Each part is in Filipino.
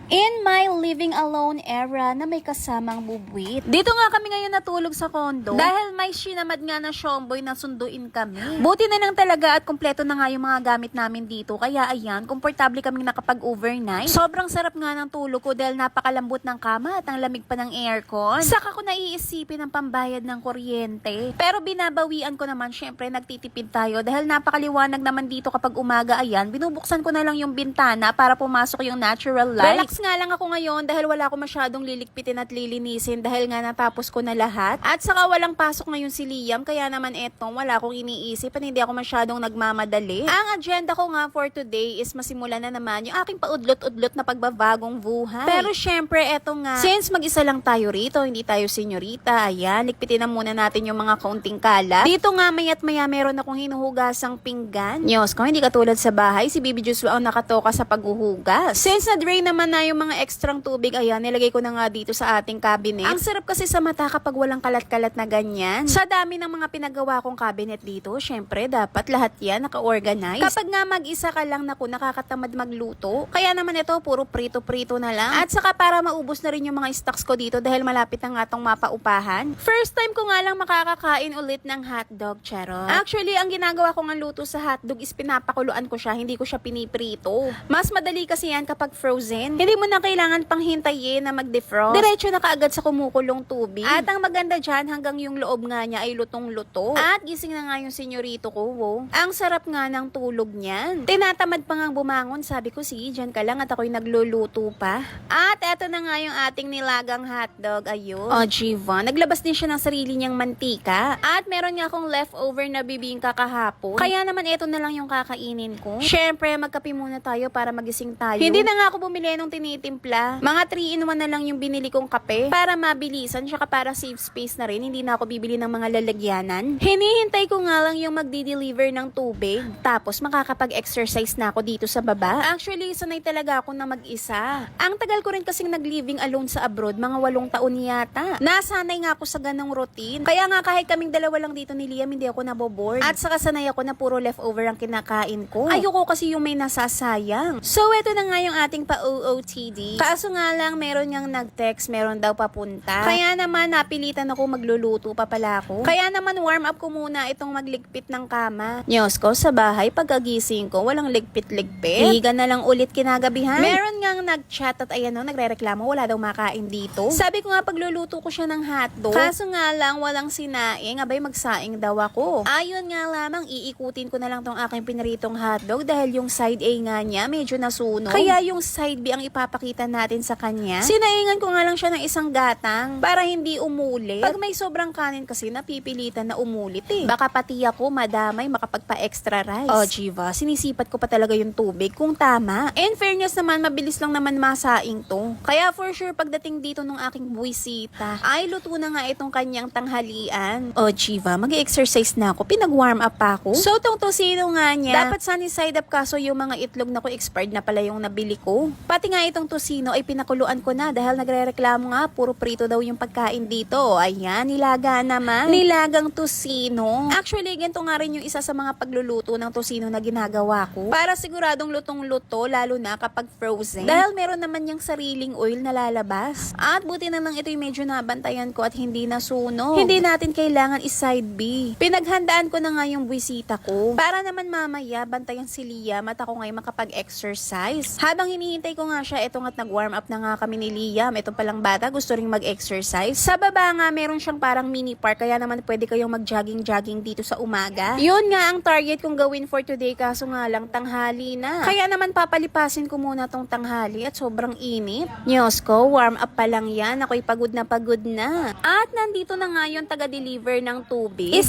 In my living alone era na may kasamang bubwit. Dito nga kami ngayon natulog sa kondo dahil may sinamad nga na shomboy na sunduin kami. Buti na lang talaga at kumpleto na nga yung mga gamit namin dito. Kaya ayan, komportable kaming nakapag-overnight. Sobrang sarap nga ng tulog ko dahil napakalambot ng kama at ang lamig pa ng aircon. Saka ko naiisipin ang pambayad ng kuryente. Pero binabawian ko naman, syempre nagtitipid tayo dahil napakaliwanag naman dito kapag umaga. Ayan, binubuksan ko na lang yung bintana para pumasok yung natural light. Relax nga lang ako ngayon dahil wala ko masyadong lilikpitin at lilinisin dahil nga natapos ko na lahat. At saka walang pasok ngayon si Liam, kaya naman etong wala akong iniisip at hindi ako masyadong nagmamadali. Ang agenda ko nga for today is masimulan na naman yung aking paudlot-udlot na pagbabagong buhay. Pero syempre eto nga, since mag-isa lang tayo rito, hindi tayo senyorita, ayan, likpitin na muna natin yung mga kaunting kalat. Dito nga maya't maya meron akong hinuhugasang pinggan. Nyos ko, hindi katulad sa bahay, si Bibi Juice ang nakatoka sa paghuhugas. Since na-drain naman na yung mga extrang tubig, ayan, nilagay ko na nga dito sa ating cabinet. Ang sarap kasi sa mata kapag walang kalat-kalat na ganyan. Sa dami ng mga pinagawa kong cabinet dito, syempre, dapat lahat yan naka-organize. Kapag nga mag-isa ka lang, naku, nakakatamad magluto. Kaya naman ito, puro prito-prito na lang. At saka para maubos na rin yung mga stocks ko dito dahil malapit na nga tong mapaupahan. First time ko nga lang makakakain ulit ng hotdog, charot. Actually, ang ginagawa ko ng luto sa hotdog is pinapakuluan ko siya, hindi ko siya piniprito. Mas madali kasi yan kapag frozen. Hindi mo na kailangan pang hintayin na mag-defrost. Diretso na kaagad sa kumukulong tubig. At ang maganda dyan, hanggang yung loob nga niya ay lutong-luto. At gising na nga yung senyorito ko, wow. Ang sarap nga ng tulog niyan. Tinatamad pa nga bumangon, sabi ko, sige, dyan ka lang at ako'y nagluluto pa. At eto na nga yung ating nilagang hotdog, ayun. O, Jiva, naglabas din siya ng sarili niyang mantika. At meron nga akong leftover na bibingka kahapon. Kaya naman eto na lang yung kakainin ko. Syempre, magkape muna tayo para magising tayo. Hindi na nga ako bumili nung tinitimpla. Mga 3-in-1 na lang yung binili kong kape para mabilisan, tsaka para save space na rin. Hindi na ako bibili ng mga lalagyanan. Hinihintay ko nga lang yung magdi-deliver ng tubig. Tapos makakapag-exercise na ako dito sa baba. Actually, sanay talaga ako na mag-isa. Ang tagal ko rin kasing nag-living alone sa abroad, mga 8 taon yata. Nasanay nga ako sa ganong routine. Kaya nga kahit kaming dalawa lang dito ni Liam, hindi ako naboboard. At saka sanay ako na puro leftover ang kinakain ko. Ayoko kasi yung may nasasayang. So, eto na nga yung ating pa-OOTD. Kaso nga lang, meron niyang nag-text, meron daw papunta. Kaya naman, napilitan ako, magluluto pa pala ako. Kaya naman, warm up ko muna itong magligpit ng kama. Nyos ko, sa bahay, pagkagising ko, walang ligpit-ligpit. Higa na lang ulit kinagabihan. Meron ngang nag-chat at ayan o, nagre-reklamo, wala daw makain dito. Sabi ko nga, pagluluto ko siya ng hotdog. Kaso nga lang, walang sinaing, abay magsaing daw ako. Ayun nga lamang, iikutin ko na lang tong aking pinaritong hotdog dahil yung side A nga niya, medyo nasunog. Kaya yung side B ang ipapakita natin sa kanya. Sinaingan ko nga lang siya ng isang gatang para hindi umulit. Pag may sobrang kanin kasi, napipilitan na umulit eh. Baka pati ako madamay makapagpa-extra rice. Oh, Jiva, sinisipat ko pa talaga yung tubig kung tama. In fairness naman, mabilis lang naman masaing to. Kaya for sure, pagdating dito ng aking buwisita, ay luto na nga itong kanyang tanghalian. Oh, Jiva, mag-exercise na ako. Pinag-warm up pa ako. So, tong tosino nga niya, dapat sunny side up kaso yung mga itlog na ko expired na pala yung nabili ko. Pati nga itong tosino ay pinakuluan ko na dahil nagre-reklamo nga, puro prito daw yung pagkain dito. Ayan, nilaga naman. Nilagang tosino. Actually, ganito nga rin yung isa sa mga pagluluto ng tosino na ginagawa ko. Para siguradong lutong-luto, lalo na kapag frozen. Dahil meron naman yung sariling oil na lalabas. At buti na lang ito'y medyo nabantayan ko at hindi nasunog. Hindi natin kailangan i-side B. Pinaghandaan ko na nga yung buwisita ko. Para naman mamaya, bantayan si Liam at ako ngayon makapag-exercise. Habang hinihintay ko nga siya, eto nga't nag-warm up na nga kami ni Liam. Ito palang bata, gusto ring mag-exercise. Sa baba nga, meron siyang parang mini park, kaya naman pwede kayong mag-jogging-jogging dito sa umaga. Yun nga ang target kong gawin for today, kaso nga lang tanghali na. Kaya naman papalipasin ko muna tong tanghali at sobrang init. Nyos ko, warm up pa lang yan. Ako'y pagod na pagod na. At nandito na nga yung taga-deliver ng tubig /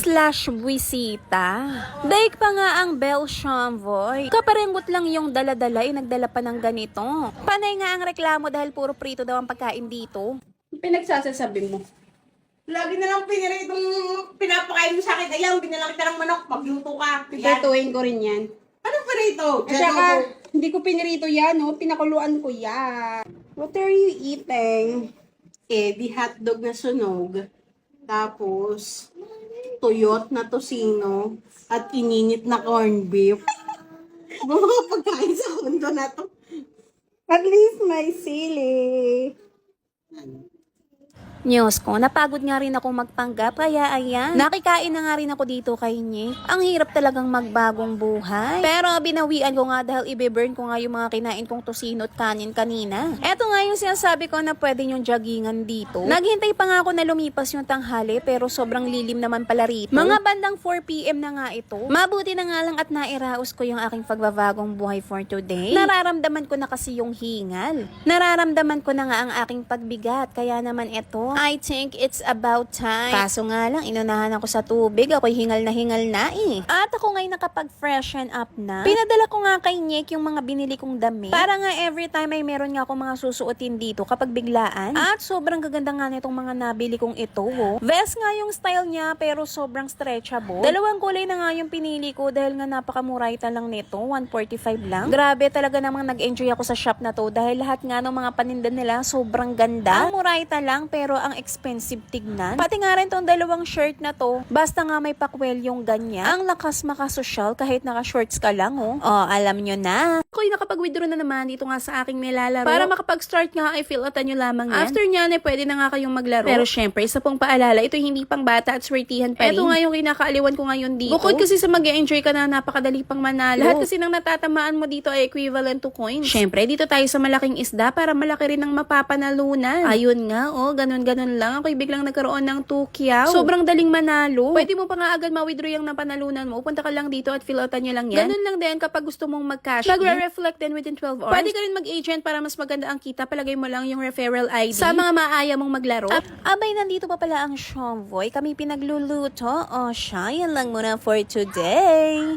buwisita. Daig pa nga ang Belle Chamboy. Kaparengot lang yung dala-dala, nagdala pa ng ganito. Panay nga ang reklamo dahil puro prito daw ang pagkain dito. Pinagsasasabi mo. Lagi na lang piniritong pinapakain mo sa akin. Ayaw, binalang kita ng manok. Magluto ka. Yan. Pipirituin ko rin yan. Anong pirito? At saka, hindi ko pinirito yan, oh. Pinakuluan ko yan. What are you eating? Di hotdog na sunog. Tapos, tuyot na tosino. At ininit na corned beef. Mga pagkain sa kondo na to. At least may sili. Diyos ko, napagod nga rin ako magpanggap, kaya ayan. Nakikain na nga rin ako dito kay Nick. Ang hirap talagang magbagong buhay. Pero binawian ko nga dahil ibe-burn ko nga yung mga kinain kong tosino at kanin kanina. Eto nga yung sinasabi ko na pwede yung joggingan dito. Naghintay pa nga ako na lumipas yung tanghali pero sobrang lilim naman pala rito. Mga bandang 4 PM na nga ito. Mabuti na nga lang at nairaos ko yung aking pagbabagong buhay for today. Nararamdaman ko na kasi yung hingal. Nararamdaman ko na nga ang aking pagbigat. Kaya naman eto, I think it's about time. Kaso nga lang, inunahan ako sa tubig. Ako'y hingal na eh. At ako ngayon nakapag-freshen up na. Pinadala ko nga kay Nick yung mga binili kong damit. Para nga every time ay meron nga akong mga susuotin dito kapag biglaan. At sobrang gaganda nga nitong mga nabili kong ito. Oh. Vest nga yung style niya pero sobrang stretchable. Dalawang kulay na nga yung pinili ko dahil nga napakamurayta lang nito. 145 lang. Grabe talaga namang nag-enjoy ako sa shop na to dahil lahat nga ng mga paninda nila sobrang ganda. Ang murayta lang pero ang expensive tignan. Pati nga rin tong dalawang shirt na to, basta nga may pakwel yung ganyan. Ang lakas makasosyal kahit naka-shorts ka lang, oh. Oh, alam nyo na. Ako'y nakapag-withdraw na naman dito nga sa aking nilalaro. Para makapag-start nga ay fill-outan nyo lamang yan. After nyan ay pwede na nga kayong maglaro. Pero syempre, isa pong paalala, ito hindi pang bata at swertihan pa rin. Ito nga yung kinakaaliwan ko ngayon dito. Bukod kasi sa mag-enjoy ka na napakadali pang manalo. Lahat kasi ng natatamaan mo dito ay equivalent to coins. Syempre, dito tayo sa malaking isda para malaki rin ang mapapanalunan. Ayun nga, oh, ganun-ganun lang. Ako'y biglang nagkaroon ng 2 kyaw. Sobrang daling manalo. Pwede mo pa nga agad ma-withdraw yung napanalunan mo. Punta ka lang dito at fill-outan nyo lang yan. Ganun lang din kapag gusto mong mag-cash. Magre-reflect din within 12 hours. Pwede ka rin mag-agent para mas maganda ang kita. Palagay mo lang yung referral ID sa mga maaya mong maglaro. Abay, nandito pa pala ang Shomboy. Kami pinagluluto. O siya, yan lang muna for today.